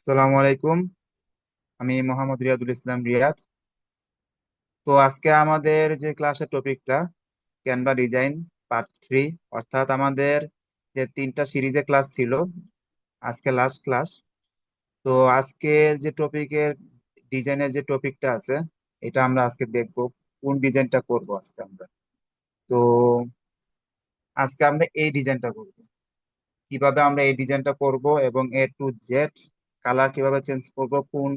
আসসালামু আলাইকুম। আমি মোহাম্মদ রিয়াদুল ইসলাম রিয়াদ। তো আজকে আমাদের যে ক্লাসের টপিকটা ক্যানভা ডিজাইন পার্ট 3, অর্থাৎ আমাদের যে 3টা সিরিজে ক্লাস ছিল, আজকে লাস্ট ক্লাস। তো আজকের যে টপিকের ডিজাইনের যে টপিকটা আছে, এটা আমরা আজকে দেখব কোন ডিজাইনটা করব আজকে আমরা। তো আজকে আমরা এই ডিজাইনটা করব, কিভাবে আমরা এই ডিজাইনটা করব এবং A to Z কালার কিভাবে চেঞ্জ করব, কোন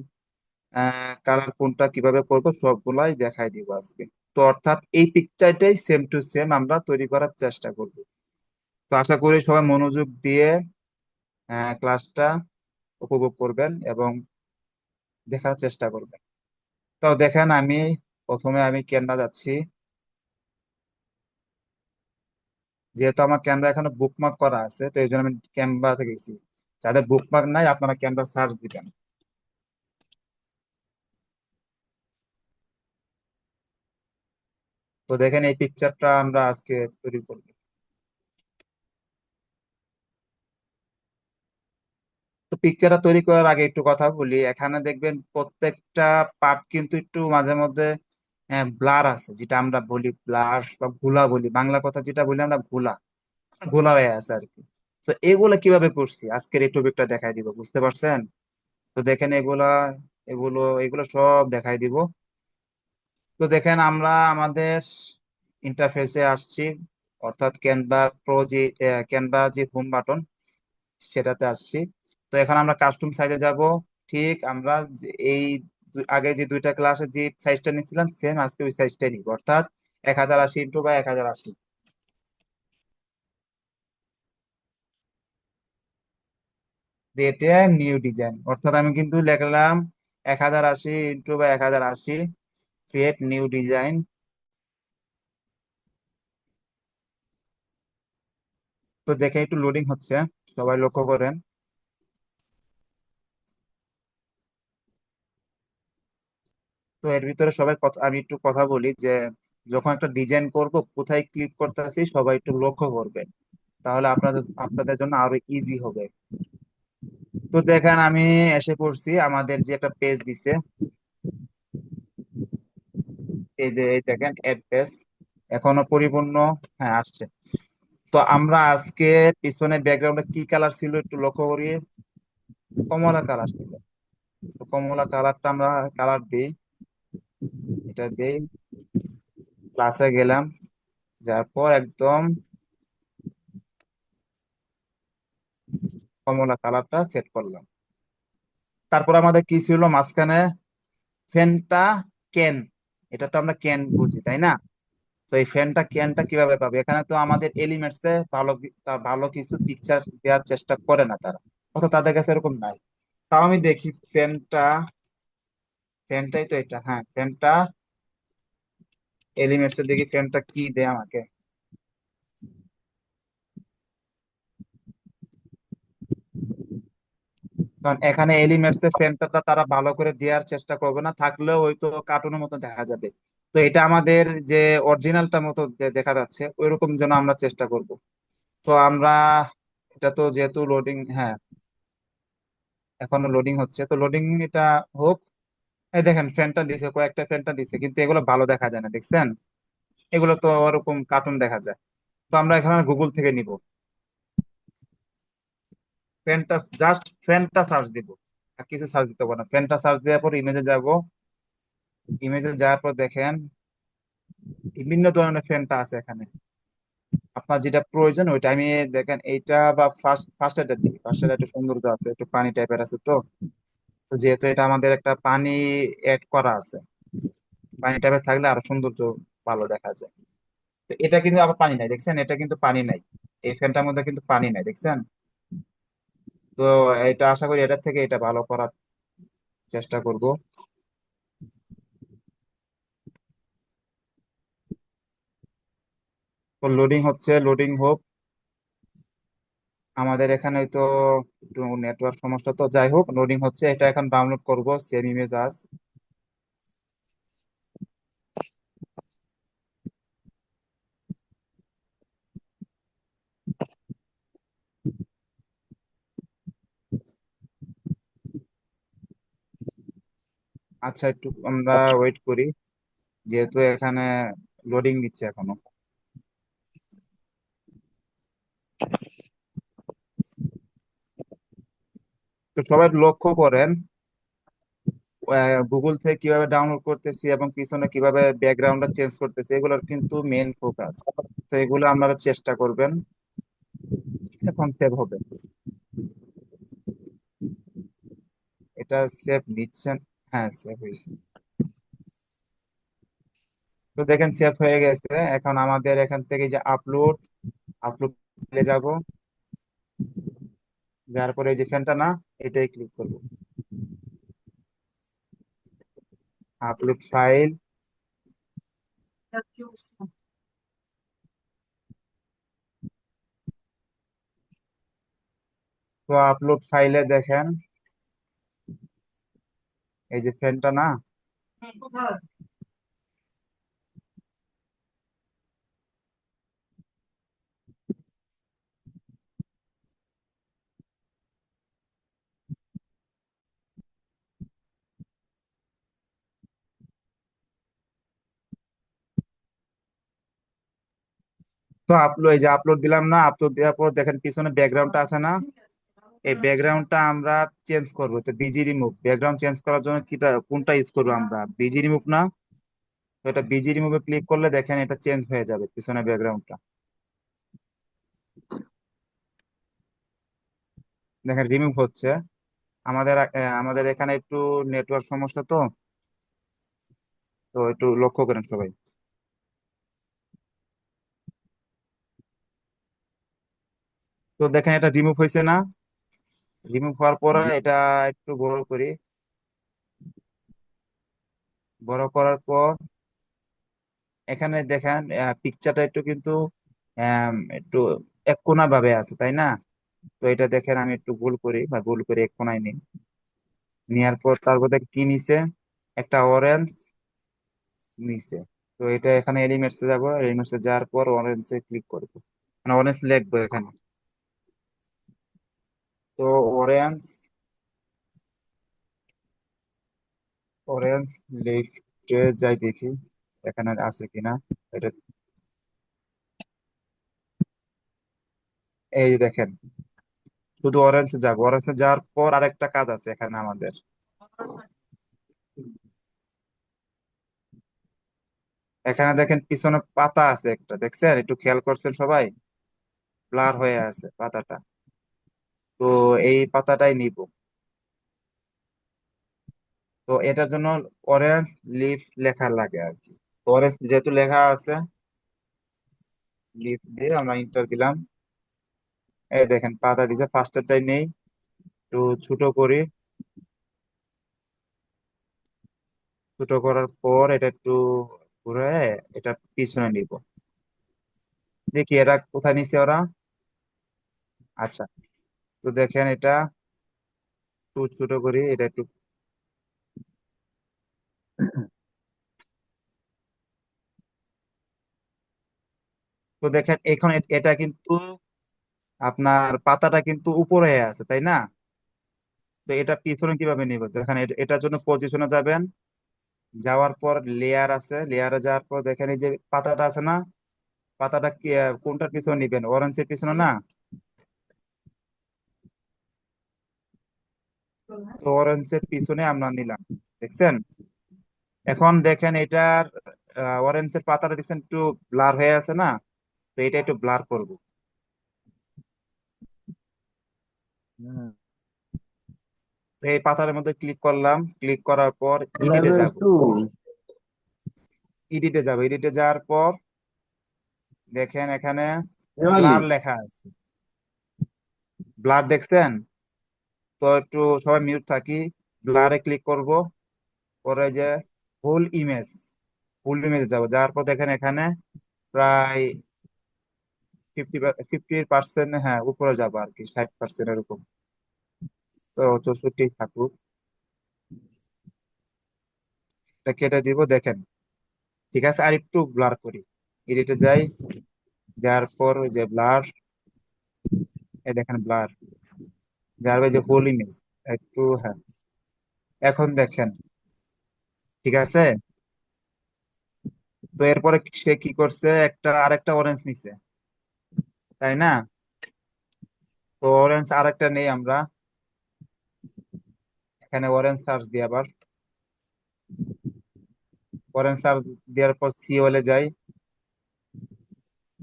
কালার কোনটা কিভাবে করব, সবগুলাই দেখাই দিব আজকে। তো অর্থাৎ এই পিকচারটাই সেম টু সেম আমরা তৈরি করার চেষ্টা করব। তো আশা করি সবাই মনোযোগ দিয়ে ক্লাসটা উপভোগ করবেন এবং দেখার চেষ্টা করবেন। তো দেখেন, প্রথমে আমি ক্যানভা যাচ্ছি। যেহেতু আমার ক্যানভা এখানে বুকমার্ক করা আছে, তো এই জন্য আমি ক্যানভাতে গেছি। যাদের বুকমার্ক নাই, আপনারা ক্যানভা সার্চ দিবেন। তো দেখেন, এই পিকচারটা আমরা আজকে তৈরি করব। তো পিকচারটা তৈরি করার আগে একটু কথা বলি। এখানে দেখবেন প্রত্যেকটা পার্ট কিন্তু একটু মাঝে মধ্যে ব্লার আছে, যেটা আমরা বলি ব্লার বা ঘোলা বলি, বাংলা কথা যেটা বলি আমরা ঘোলা ঘোলা হয়ে আছে আর কি। তো এগুলো কিভাবে করছি আজকের এই টপিকটা দেখাই দিব, বুঝতে পারছেন? তো দেখেন, এগুলো এগুলো সব দেখাই দিব। তো দেখেন, আমরা আমাদের ইন্টারফেসে আসছি, অর্থাৎ ক্যানভা যে হোম বাটন, সেটাতে আসছি। তো এখন আমরা কাস্টম সাইজে যাব। ঠিক আমরা আগে যে 2টা ক্লাসে যে সাইজটা নিয়েছিলাম, সেম আজকে ওই সাইজটাই নিব, অর্থাৎ 1080 x 1080। এটা নিউ ডিজাইন, অর্থাৎ আমি কিন্তু লিখলাম 1080 x 1080, ক্রিয়েট নিউ ডিজাইন। তো দেখে একটু লোডিং হচ্ছে, সবাই লক্ষ্য করেন। তো এর ভিতরে আমি একটু কথা বলি যে যখন একটা ডিজাইন করব, কোথায় ক্লিক করতেছি সবাই একটু লক্ষ্য করবেন, তাহলে আপনাদের আপনাদের জন্য আরো ইজি হবে। তো দেখেন, আমি এসে পড়ছি আমাদের যে একটা পেজ দিছে, পেজে এই দেখেন এড পেজ এখনো পরিপূর্ণ, হ্যাঁ আসছে। তো আমরা আজকে পিছনে ব্যাকগ্রাউন্ডে কি কালার ছিল একটু লক্ষ্য করি, কমলা কালার ছিল। তো কমলা কালারটা আমরা কালার দিই, এটা দিই, ক্লাসে গেলাম, যার পর একদম কমলা কালারটা সেট করলাম। তারপর আমাদের কি ছিল মাঝখানে, ফ্যানটা ক্যান, এটা তো আমরা ক্যান বুঝি তাই না? তো এই ক্যানটা কিভাবে পাবে? এখানে তো আমাদের এলিমেন্টসে ভালো কিছু পিকচার দেওয়ার চেষ্টা করে না তারা, অথবা তাদের কাছে এরকম নাই। তাও আমি দেখি ফ্যানটাই তো এটা, হ্যাঁ ফ্যানটা এলিমেন্টসে দেখি ফ্যানটা কি দেয় আমাকে। কারণ এখানে এলিমেন্টসে ফ্যানটা তারা ভালো করে দেওয়ার চেষ্টা করবে না, থাকলেও ওই তো কার্টুনের মতো দেখা যাবে। তো এটা আমাদের যে অরিজিনালটা মতো দেখা যাচ্ছে, ওইরকম যেন আমরা চেষ্টা করব। তো আমরা, এটা তো যেহেতু লোডিং, হ্যাঁ এখনো লোডিং হচ্ছে, তো লোডিং এটা হোক। এই দেখেন ফ্যানটা দিছে, কয়েকটা ফ্যানটা দিছে, কিন্তু এগুলো ভালো দেখা যায় না, দেখছেন? এগুলো তো ওরকম কার্টুন দেখা যায়। তো আমরা এখানে গুগল থেকে নিব, ফ্যানটা সার্চ দিব, আর কিছু সার্চ দিতে হবে না। ফ্যানটা সার্চ দেওয়ার পর ইমেজে যাব, ইমেজে যাওয়ার পর দেখেন বিভিন্ন ধরনের ফ্যানটা আছে এখানে। আপনার যেটা প্রয়োজন ওইটা আমি, দেখেন এইটা বা ফার্স্ট এডের দিকে, ফার্স্ট এড একটু সৌন্দর্য আছে, একটু পানি টাইপের আছে। তো তো যেহেতু এটা আমাদের একটা পানি এড করা আছে, পানি টাইপের থাকলে আরো সৌন্দর্য ভালো দেখা যায়। তো এটা কিন্তু আবার পানি নাই, দেখছেন? এটা কিন্তু পানি নাই, এই ফ্যানটার মধ্যে কিন্তু পানি নাই, দেখছেন? তো এটা আশা করি এটার থেকে এটা ভালো করার চেষ্টা করব। তো লোডিং হচ্ছে, লোডিং হোক। আমাদের এখানে তো একটু নেটওয়ার্ক সমস্যা, তো যাই হোক লোডিং হচ্ছে, এটা এখন ডাউনলোড করব সেম ইমেজ আস। আচ্ছা, একটু আমরা ওয়েট করি, যেহেতু এখানে লোডিং দিচ্ছে এখনো। তো সবাই লক্ষ্য করেন গুগল থেকে কিভাবে ডাউনলোড করতেছি এবং পিছনে কিভাবে ব্যাকগ্রাউন্ডটা চেঞ্জ করতেছি, এগুলোর কিন্তু মেন ফোকাস। তো এগুলো আপনারা চেষ্টা করবেন। এখন সেভ হবে, এটা সেভ নিচ্ছেন। হ্যাঁ, সেভ হয়েছে। তো দেখেন সেভ হয়ে গেছে। এখন আমাদের এখান থেকে যে আপলোড আপলোড যাব, যার পরে এই যে ফ্যানটা না, এটাই ক্লিক করব। Upload file. তো আপলোড ফাইলে দেখেন এই যে ফ্যানটা না। তো আপলোড, এই যে আপলোড দিলাম না, আপলোড দেওয়ার পর দেখেন পিছনে ব্যাকগ্রাউন্ডটা আছে না, এই ব্যাকগ্রাউন্ডটা আমরা চেঞ্জ করব। তো বিজি রিমুভ, ব্যাকগ্রাউন্ড চেঞ্জ করার জন্য কোনটা ইউজ করবো আমরা? বিজি রিমুভ না? তো এটা বিজি রিমুভে ক্লিক করলে দেখেন এটা চেঞ্জ হয়ে যাবে পিছনে ব্যাকগ্রাউন্ডটা। দেখেন রিমুভ হচ্ছে। আমাদের এখানে একটু নেটওয়ার্ক সমস্যা, তো তো একটু লক্ষ্য করেন সবাই। তো দেখেন এটা রিমুভ হয়েছে না? রিমুভ হওয়ার পরে এটা একটু বড় করি। বড় করার পর এখানে দেখেন পিকচারটা একটু কিন্তু একটু এক কোনা ভাবে আছে, তাই না? তো এটা দেখেন আমি একটু ভুল করি, বা ভুল করে এক কোনায় নিই। নেওয়ার পর তারপর দেখে কি নিছে, একটা অরেঞ্জ নিছে। তো এটা এখানে এলিমেন্টসে যাব, এলিমেন্টসে যাওয়ার পর অরেঞ্জে ক্লিক করব, মানে অরেঞ্জ লিখবো এখানে। তো অরেঞ্জ, অরেঞ্জ লিখতে যাই দেখি এখানে আছে কিনা। এটা, এই যে দেখেন শুধু অরেঞ্জে যাবো, অরেঞ্জে যাওয়ার পর আরেকটা কাজ আছে এখানে আমাদের। এখানে দেখেন পিছনে পাতা আছে একটা, দেখছেন? একটু খেয়াল করছেন সবাই? ব্লার হয়ে আছে পাতাটা। তো এই পাতাটাই নিব। তো এটার জন্য অরেঞ্জ লিফ লেখা লাগে আর কি। অরেঞ্জ যেহেতু লেখা আছে, লিফ দিয়ে আমরা ইন্টার দিলাম। এই দেখেন পাতা দিছে, ফার্স্টেরটাই নেই, একটু ছোট করি। ছোট করার পর এটা একটু ঘুরে এটা পিছনে নিব। দেখি এরা কোথায় নিছে ওরা। আচ্ছা, তো দেখেন এটা একটু ছোট করি, এটা একটু। তো দেখেন এখন এটা কিন্তু আপনার পাতাটা কিন্তু উপরে আছে, তাই না? তো এটা পিছনে কিভাবে নিব? দেখেন এটার জন্য পজিশনে যাবেন। যাওয়ার পর লেয়ার আছে, লেয়ারে যাওয়ার পর দেখেন এই যে পাতাটা আছে না, পাতাটা কোনটার পিছনে নিবেন? অরেঞ্জের পিছনে না? তো অরেঞ্জের পিছনে আমরা নিলাম, দেখছেন? এখন দেখেন এটার অরেঞ্জের পাতাটা দেখছেন একটু ব্লার হয়ে আছে না? তো এটা একটু ব্লার করব। হুম। তো এই পাতার মধ্যে ক্লিক করলাম, ক্লিক করার পর ইডিটে লেভেল যাব। টু। এডিটে যাওয়ার পর দেখেন এখানে এমালি। ব্লার লেখা আছে। ব্লার দেখছেন? তো একটু সবাই মিউট থাকি। ব্লারে ক্লিক করব, পরে যে ফুল ইমেজ, ফুল ইমেজ যাবো। যাওয়ার পর দেখেন এখানে প্রায় 50% হ্যাঁ উপরে যাবো আর কি, 60% এরকম। তো 64 থাকুক, এটা কেটে দিব। দেখেন ঠিক আছে, আর একটু ব্লার করি। এডিটে যাই, যার পর ওই যে ব্লার, এই দেখেন ব্লার, যার ওই যে হোল ইমেজ একটু, হ্যাঁ। এখন দেখেন ঠিক আছে। তো এরপরে সে কি করছে, আরেকটা অরেঞ্জ নিছে, তাই না? তো অরেঞ্জ আরেকটা নেই আমরা, এখানে অরেঞ্জ সার্চ দিই আবার। অরেঞ্জ সার্চ দেওয়ার পর সি ওলে যাই।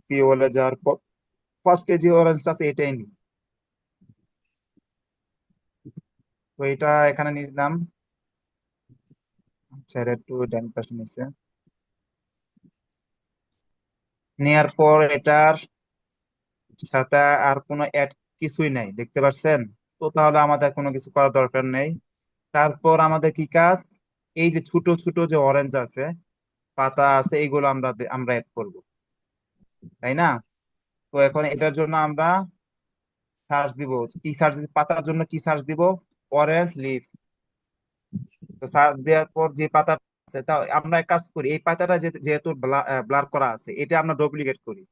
সি ওলে যাওয়ার পর ফার্স্টে যে অরেঞ্জটা আছে এটাই নিই। তো এটা এখানে নিলাম। আচ্ছা, এটা একটু ডান পাশে নিচ্ছে। নেয়ার পর এটার সাথে আর কোনো অ্যাড কিছুই নাই, দেখতে পাচ্ছেন? তো তাহলে আমাদের কোনো কিছু করার দরকার নেই। তারপর আমাদের কি কাজ, এই যে ছোট ছোট যে অরেঞ্জ আছে, পাতা আছে, এইগুলো আমরা অ্যাড করব, তাই না? তো এখন এটার জন্য আমরা সার্চ দিব। কি সার্চ, পাতার জন্য কি সার্চ দিব? Orange leaf. তো সার্চ দেওয়ার পর যে পাতা আছে, তা আমরা এক কাজ করি, এই পাতাটা যেহেতু ব্লার করা আছে, এটা আমরা ডুপ্লিকেট করি।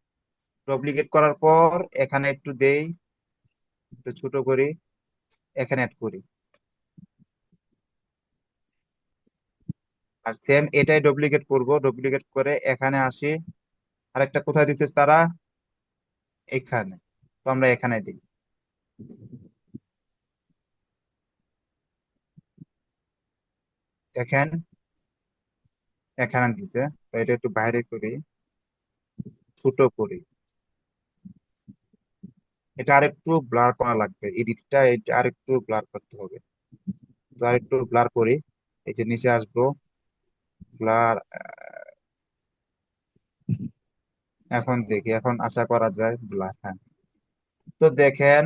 ডুপ্লিকেট করার পর এখানে একটু দেই, একটু ছোট করি, এখানে অ্যাড করি। আর সেম এটাই ডুপ্লিকেট করব, ডুপ্লিকেট করে এখানে আসি। আরেকটা কোথায় দিচ্ছে তারা? এখানে। তো আমরা এখানে দিই, দেখেন এখানে দিছে। তো এটা একটু বাইরে করি, ছোট করি। এটা আরেকটু ব্লার করা লাগবে, এডিটটা এটা আরেকটু ব্লার করতে হবে। তো আরেকটু ব্লার করি, এই যে নিচে আসবো, ব্লার। এখন দেখি, এখন আশা করা যায় ব্লার, হ্যাঁ। তো দেখেন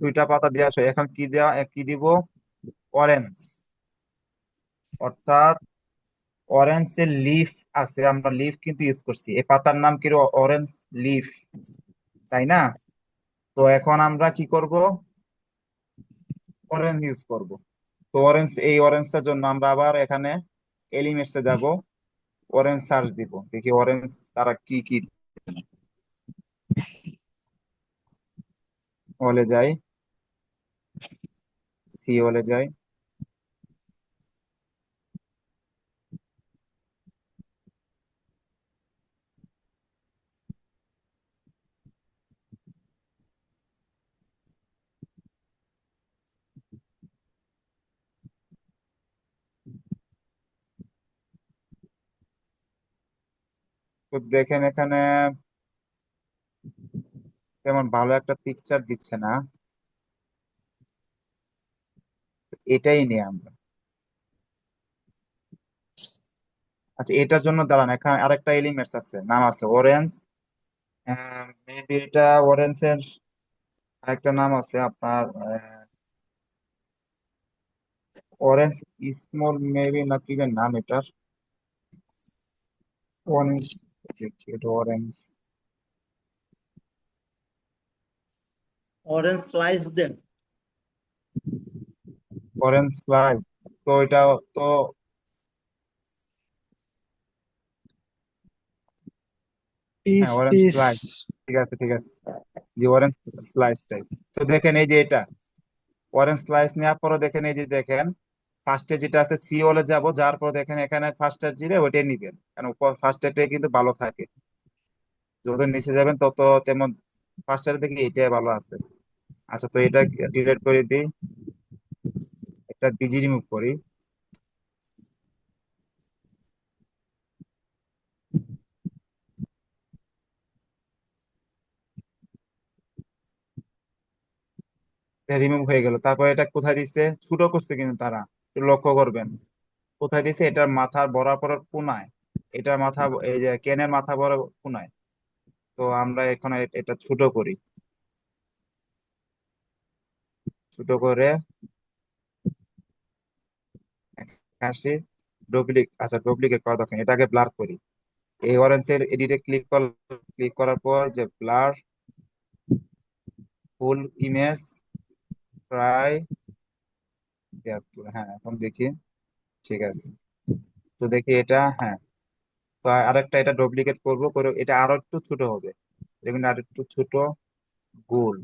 দুইটা পাতা দিয়ে আসো, এখন কি দিব? অরেঞ্জ, অর্থাৎ অরেঞ্জ এর লিফ আছে, আমরা লিফ কিন্তু ইউজ করছি, এই পাতার নাম কি? অরেঞ্জ লিফ, তাই না? তো এখন আমরা কি করব? অরেঞ্জ ইউজ করব। তো এই অরেঞ্জটার জন্য আমরা আবার এখানে এলিমেন্টসে যাব, অরেঞ্জ সার্চ দিব, দেখি অরেঞ্জ তারা কি কি। ওলে যাই, সি ওলে যাই। তো দেখেন এখানে তেমন ভালো একটা পিকচার দিচ্ছে না, এটাই নিয়ে আমরা। আচ্ছা, এটার জন্য দাঁড়ান, এখানে আরেকটা এলিমেন্টস আছে, নাম আছে অরেঞ্জ। মেবি এটা অরেঞ্জের আরেকটা নাম আছে আপনার, অরেঞ্জ স্মল মেবি, না কি যেন নাম এটার। অরেঞ্জ, দেখি এটা অরেঞ্জ। অরেঞ্জ স্লাইস দেন। অরেঞ্জ স্লাইস, তো এটা তো, হ্যাঁ Is অরেঞ্জ স্লাইস, is ঠিক আছে ঠিক আছে, জি অরেঞ্জ স্লাইস টাইপ। তো দেখেন এই যে এটা অরেঞ্জ স্লাইস নেওয়ার পরে দেখেন, এই যে দেখেন ফার্স্টে যেটা আছে সি ওলে যাব, যার পর দেখেন এখানে ফার্স্টের জিরে ওইটাই নিবেন, কারণ ফার্স্টেরটাই কিন্তু ভালো থাকে। যত নিচে যাবেন তত তেমন ফার্স্টের দিকে এটাই ভালো আছে। আচ্ছা, তো এটা ডিলিট করে দিই, একটা ডিজি রিমুভ করি। রিমুভ হয়ে গেল। তারপর এটা কোথায় দিচ্ছে, ছোট করছে কিন্তু তারা, একটু লক্ষ্য করবেন কোথায় দিচ্ছে, এটার মাথার বরাবর কোনায়। এটার মাথা, এই যে কেনের মাথা বড় কোনায়। তো আমরা এখন এটা ছোট করি, ছোট করে আসি। আচ্ছা, ডুপ্লিকেট করা দরকার নেই, এটাকে ব্লার করি। এই অরেঞ্জের এডিটে ক্লিক করার পর যে ব্লার ফুল ইমেজ প্রায় 73, হ্যাঁ এখন দেখি, ঠিক আছে। তো দেখি এটা, হ্যাঁ। তো আরেকটা এটা ডুপ্লিকেট করবো, করে এটা আরো একটু ছোট হবে, দেখুন আর একটু ছোট, গোল।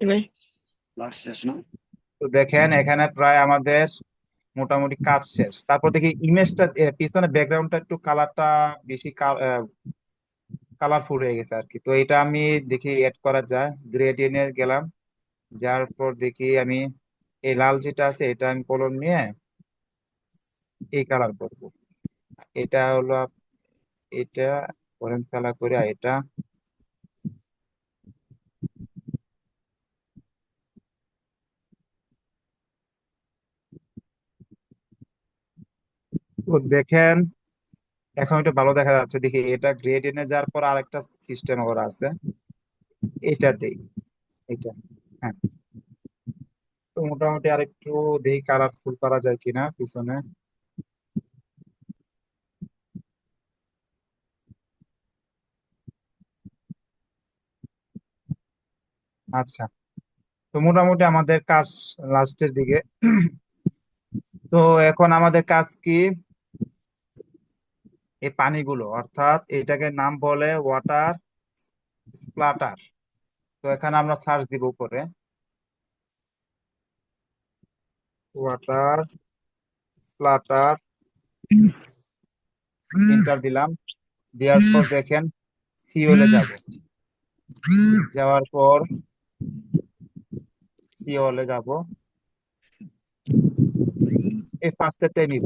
right. লাস্ট শেষ না? তো দেখেন এখানে প্রায় আমাদের মোটামুটি কাজ শেষ। তারপর দেখি ইমেজটা, পিছনে ব্যাকগ্রাউন্ডটা একটু কালারটা বেশি কালারফুল হয়ে গেছে আর কি। তো এটা আমি দেখি এড করা যায়, গ্রেডিয়েন্টে গেলাম, যার পর দেখি আমি এই লাল যেটা আছে এটা আমি কলর নিয়ে এই কালার করব। এটা হলো এটা অরেঞ্জ কালার করে, আর এটা তো দেখেন এখন এটা ভালো দেখা যাচ্ছে। দেখি এটা গ্রেডিয়েন্টে যাওয়ার পর আরেকটা সিস্টেম করা আছে, এটা দেই, এটা। হ্যাঁ, তো মোটামুটি আরেকটু দেখি কালারফুল করা যায় কিনা পিছনে। আচ্ছা, তো মোটামুটি আমাদের কাজ লাস্টের দিকে। তো এখন আমাদের কাজ কি, এই পানিগুলো, অর্থাৎ এটাকে নাম বলে ওয়াটার স্প্লাটার। তো এখানে আমরা সার্চ দিব করে ওয়াটার স্প্লাটার, এন্টার দিলাম। দেওয়ার পর দেখেন সিওলে যাব, যাওয়ার পর সিওলে যাব, এই ফার্স্টেরটাই নিব।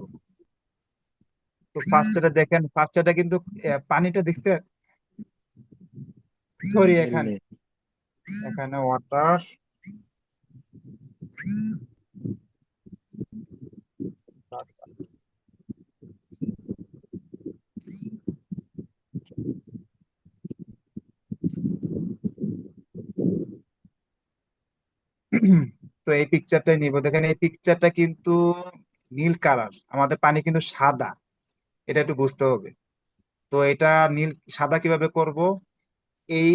তো ফার্স্টেরটা দেখেন, ফার্স্টেরটা কিন্তু পানিটা দেখছে, সরি, এখানে এলে এখানে ওয়াটার। তো এই পিকচারটাই নিব। দেখেন এই পিকচারটা কিন্তু নীল কালার, আমাদের পানি কিন্তু সাদা, এটা একটু বুঝতে হবে। তো এটা নীল সাদা কিভাবে করব, এই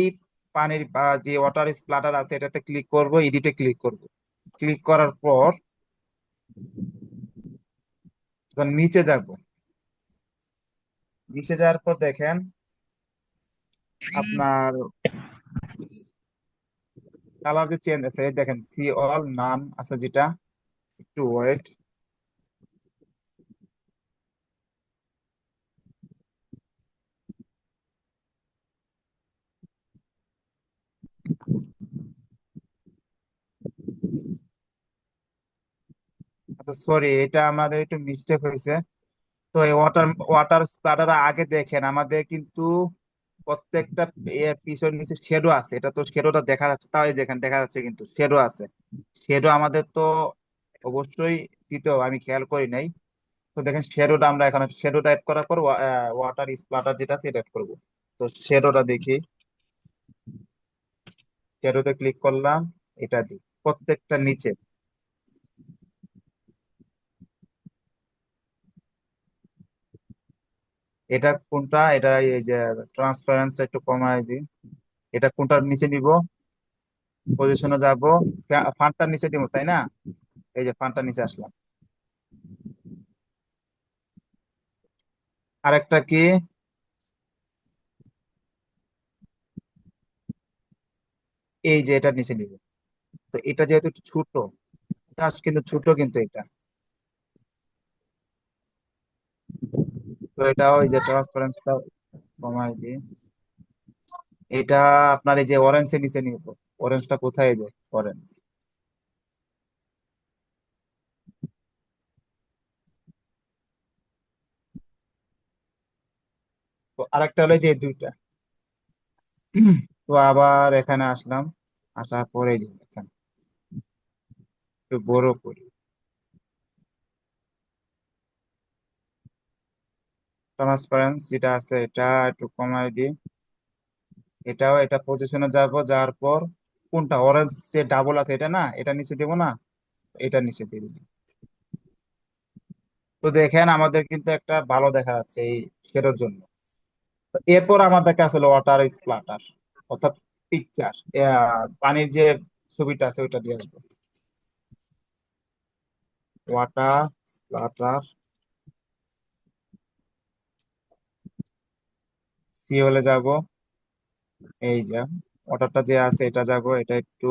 পানির বা যে ওয়াটার স্প্লাটার আছে এটাতে ক্লিক করব, এডিটে ক্লিক করব। ক্লিক করার পর যখন নিচে যাব, নিচে যাওয়ার পর দেখেন আপনার কালার যে চেঞ্জ আছে, এই দেখেন সি অল নান আছে যেটা, একটু ওয়েট। আচ্ছা সরি, এটা আমাদের একটু মিস্টেক হয়েছে। তো এই ওয়াটার ওয়াটার স্প্লাটার আগে দেখেন আমাদের কিন্তু প্রত্যেকটা পিছন নিচে শেডো আছে, এটা তো শেডোটা দেখা যাচ্ছে, তাই দেখেন দেখা যাচ্ছে কিন্তু শেডো আছে। শেডো আমাদের তো অবশ্যই দিতে হবে, আমি খেয়াল করি নাই। তো দেখেন শেডোটা আমরা এখানে শেডোটা এড করার পর ওয়াটার স্প্লাটার যেটা আছে এটা এড করবো। তো শেডোটা দেখি, শেডোতে ক্লিক করলাম, এটা দিই প্রত্যেকটা নিচে। এটা কোনটা, এটা এই যে ট্রান্সপারেন্সি একটু কমায় দিই। এটা কোনটার নিচে নিব, পজিশনে যাব, ফান্টটার নিচে দিব, তাই না? এই যে ফান্টটার নিচে আসলাম। আরেকটা কি, এই যে এটার নিচে নিব। তো এটা যেহেতু একটু ছোট, এটা কিন্তু ছোট কিন্তু এটা। তো এটা ওই যে ট্রান্সপারেন্সটা কমায় দিই। এটা আপনার এই যে অরেঞ্জের নিচে নিব। অরেঞ্জটা কোথায় যায়, অরেঞ্জ। তো আরেকটা হলো যে এই দুইটা। তো আবার এখানে আসলাম, আসার পরে এই যে এখানে একটু বড় করি, ট্রান্সপারেন্স যেটা আছে এটা একটু কমায় দিই। এটাও এটা পজিশনে যাব, যাওয়ার পর কোনটা অরেঞ্জ যে ডাবল আছে এটা না, এটা নিচে দেবো না, এটা নিচে দিয়ে দিলাম। তো দেখেন আমাদের কিন্তু একটা ভালো দেখা যাচ্ছে এই শেডের জন্য। তো এরপর আমাদের কাছে হলো ওয়াটার স্প্লাটার, অর্থাৎ পিকচার, পানির যে ছবিটা আছে ওইটা দিয়ে আসবো। ওয়াটার স্প্লাটার, সিওলে যাব, এই যে ওয়াটারটা যে আছে এটা যাব, এটা একটু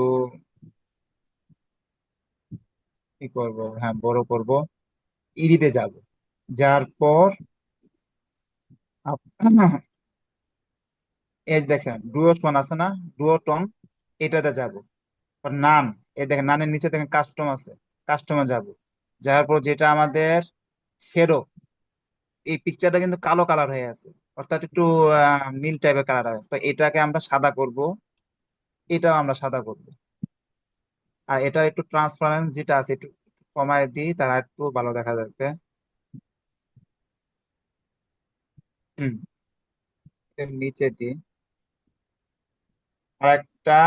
কি করব, হ্যাঁ বড় করব, এডিটে যাব, যার পর আপ- এই দেখেন ডুওটন আছে না, ডুওটন, এটাতে যাব। নান, এই দেখেন নানের নিচে দেখেন কাস্টম আছে, কাস্টমে যাব। যাওয়ার পর যেটা আমাদের শেডো, এই পিকচারটা কিন্তু কালো কালার হয়ে আছে, অর্থাৎ একটু নীল টাইপের কালার আছে, তো এটাকে আমরা সাদা করব, এটাও আমরা সাদা করব। আর এটা একটু ট্রান্সপারেন্স যেটা আছে একটু কমায় দিই, তারা একটু ভালো দেখা যাচ্ছে। হুম, এর নিচে দিই। আর একটা,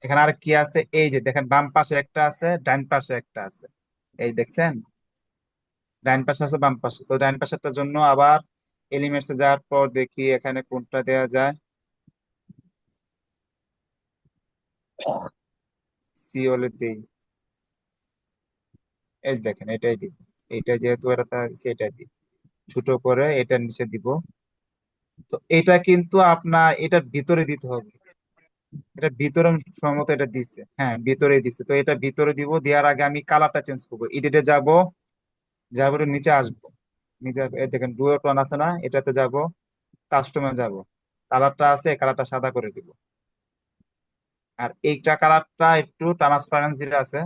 এখানে আর কি আছে, এই যে দেখেন বাম পাশে একটা আছে, ডান পাশে একটা আছে, এই দেখছেন, ডান পাশে আছে বাম পাশে, তো ডান পাশেরটার জন্য আবার এলিমেন্টস এ যাওয়ার পর দেখি এখানে কোনটা দেওয়া যায়। সিওলে দিই, এই যে দেখেন এটাই দিই, এটা যেহেতু এটা সেটাই দিই, ছোট করে এটার নিচে দিব। তো এটা কিন্তু আপনার এটার ভিতরে দিতে হবে, এটা ভিতরে সম্ভবত এটা দিচ্ছে, হ্যাঁ ভিতরে দিচ্ছে, তো এটা ভিতরে দিব, দেওয়ার আগে আমি কালারটা চেঞ্জ করবো, এডিটে যাব, যাবো একটু নিচে আসবো, নিচে এই দেখেন ডুও টোন আছে না, এটাতে যাব, কাস্টমে যাব, কালারটা আছে কালারটা সাদা করে দিব। আর এইটা কালারটা একটু ট্রান্সপারেন্স যেটা আছে,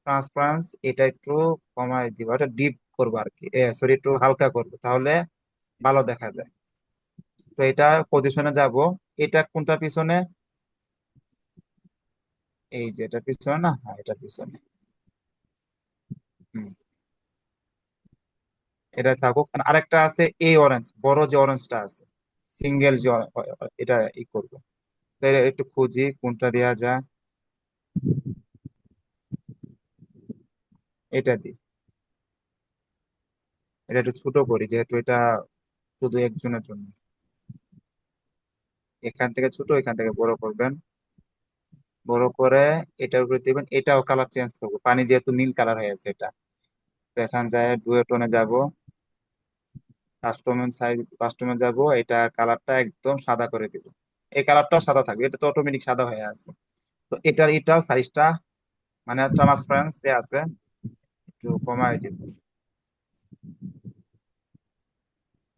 ট্রান্সপারেন্স এটা একটু কমাই দিব, এটা ডিপ করবো আর কি, সরি একটু হালকা করবো, তাহলে ভালো দেখা যায়। তো এটা পজিশনে যাব, এটা কোনটা পিছনে, এই যে এটা পিছনে না, হ্যাঁ এটা পিছনে। হুম, এটা থাকুক। আর আরেকটা আছে এই অরেঞ্জ, বড় যে অরেঞ্জটা আছে, সিঙ্গেল যে এটা ই করবো, তো এটা একটু খুঁজি কোনটা দেওয়া যায়, এটা দিই, এটা একটু ছোট করি যেহেতু এটা শুধু একজনের জন্য, এখান থেকে ছোট এখান থেকে বড় করবেন, বড় করে এটার উপরে দিবেন, এটাও কালার চেঞ্জ করবো, পানি যেহেতু নীল কালার হয়ে আছে এটা, তো এখান যায় ডুয়েটনে যাব, কাস্টমে যাব, এটা কালারটা একদম সাদা করে দিব, এই কালারটাও সাদা থাকবে, এটা তো অটোমেটিক সাদা হয়ে আছে। তো এটাও সাইজটা মানে ট্রান্সপারেন্স আছে, একটু কমাই দিব,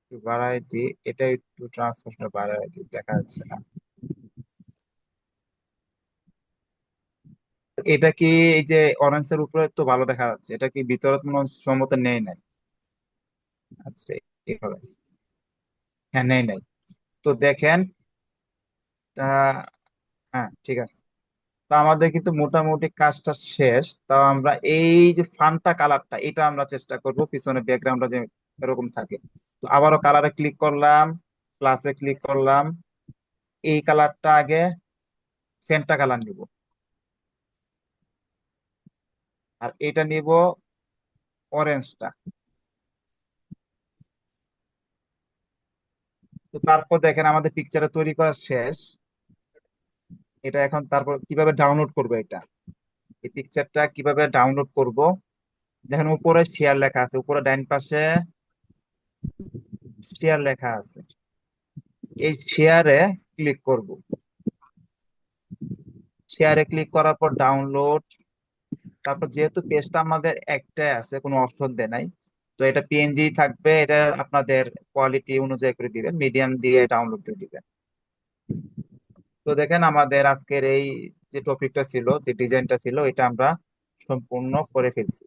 একটু বাড়াই দিই, এটা একটু ট্রান্সপারেন্স বাড়াই দিই, দেখা যাচ্ছে না। এটা কি, এই যে অরেঞ্জের উপরে তো ভালো দেখা যাচ্ছে, এটা কি ভিতরে কোনো সম্মত নেই নাই? আচ্ছা, এইভাবে, হ্যাঁ নেই নাই, তো দেখেন হ্যাঁ ঠিক আছে। তো আমাদের কিন্তু মোটামুটি কাজটা শেষ, তাও আমরা এই যে ফান্টা কালারটা এটা আমরা চেষ্টা করব পিছনে ব্যাকগ্রাউন্ডটা যে এরকম থাকে। তো আবারও কালারে ক্লিক করলাম, প্লাসে ক্লিক করলাম, এই কালারটা আগে ফেন্টা কালার নিব, আর এটা নিব অরেঞ্জটা। তো তারপর দেখেন আমাদের পিকচারে তৈরি করা শেষ, এটা এখন তারপর কিভাবে ডাউনলোড করব, এটা এই পিকচারটা কিভাবে ডাউনলোড করব, দেখেন উপরে শেয়ার লেখা আছে, উপরে ডাইন পাশে শেয়ার লেখা আছে, এই শেয়ারে ক্লিক করব, শেয়ারে ক্লিক করার পর ডাউনলোড, তারপর যেহেতু পেজটা আমাদের একটাই আছে কোনো অপশন দেয় নাই, তো এটা পিএনজি থাকবে, এটা আপনাদের কোয়ালিটি অনুযায়ী করে দিবেন, মিডিয়াম দিয়ে ডাউনলোড দিয়ে দিবেন। তো দেখেন আমাদের আজকের এই যে টপিকটা ছিল, যে ডিজাইনটা ছিল, এটা আমরা সম্পূর্ণ করে ফেলছি।